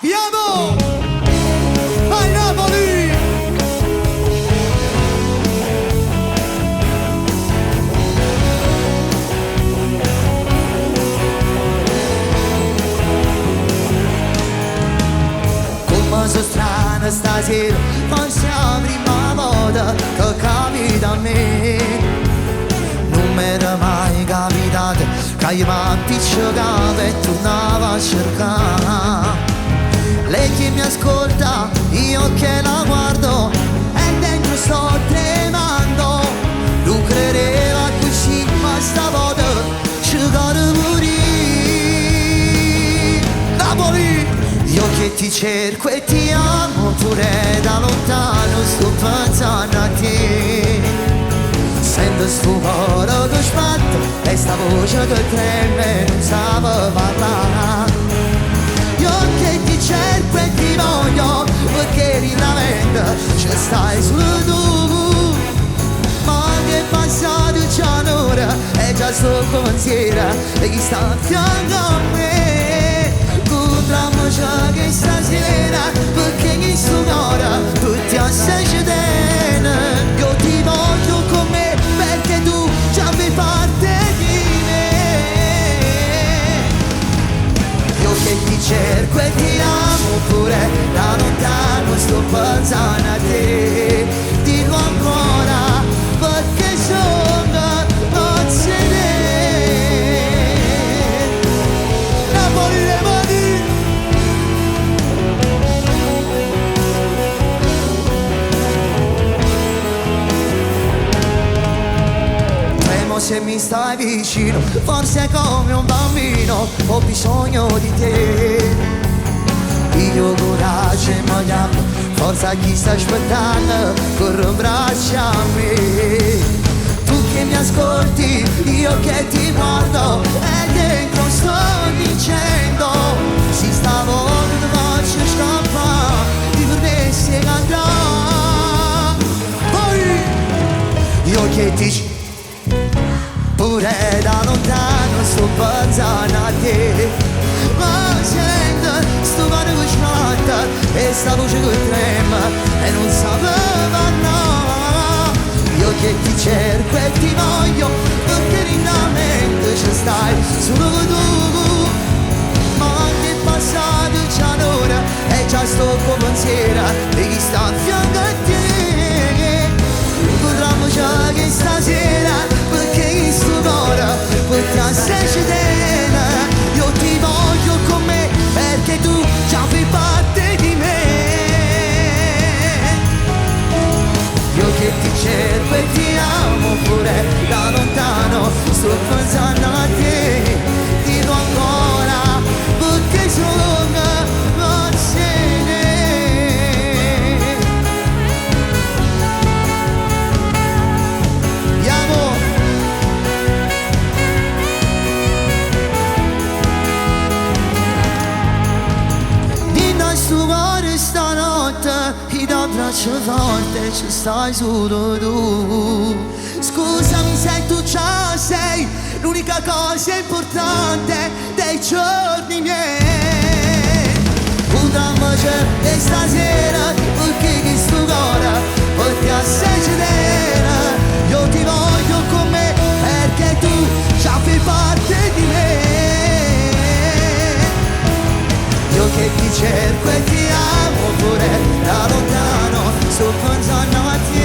Viamo! Vai Napoli! Come sono strana stasera, forse è la prima volta che capita a me. Non mi era mai capitato che io mi appiccicavo e tornavo a cercare. Lei che mi ascolta, io che la guardo e dentro sto tremando. Non credeva così, ma stavolta ci vado pure. Napoli! Io che ti cerco e ti amo pure da lontano, sto pensando a te. Sento sto cuore che sbatte e sta voce che trema e non sa parlare. Io che ti cerco e ti voglio perché nella mente ci stai solo tu. Ma che è passato già un'ora e già sto pensiero e chi sta a fianco a me. Incontriamoci che stasera perché in sto cuore tu ti assai bene. Io ti voglio con me perché tu già fai parte di me. Io che ti cerco e ti amo pure da lontano, sto pensando a te. Dillo ancora perché sono nozze te. Napoli le mani. Tremo se mi stai vicino, forse come un bambino ho bisogno di te. Io coraggio e vogliamo, forza chi sta aspettando, corro in braccia a me. Tu che mi ascolti, io che ti guardo e dentro sto dicendo si sta volendo faccio scappare, ti vorresti cantare. Poi io che ti pure da lontano sto pensando a te. Ma sento sto cuore che sciatta e sta voce che trema e non sapeva no. Io che ti cerco e ti voglio perché nella mente ci stai solo tu. Ma che è passato già un'ora e già sto con pensiero e chi sta a fianco a te. Incontriamoci che stasera perché in sto cuore perché assai ci tiene. Io ti voglio con me perché tu già fai parte di me. Io che ti cerco e ti amo pure da lontano, sto pensando a te. Dillo ancora perché sono nozze te. Andiamo! Sto cuore stanotte, ti do braccio forte, ci stai solo tu. Scusami se tu già sei l'unica cosa importante dei giorni miei. Incontriamoci e stasera perché che sto cuore perché assai ci tiene. Io ti voglio con me perché tu già fai parte di me. Io che ti cerco e ti amo pure da lontano, sto pensando a te.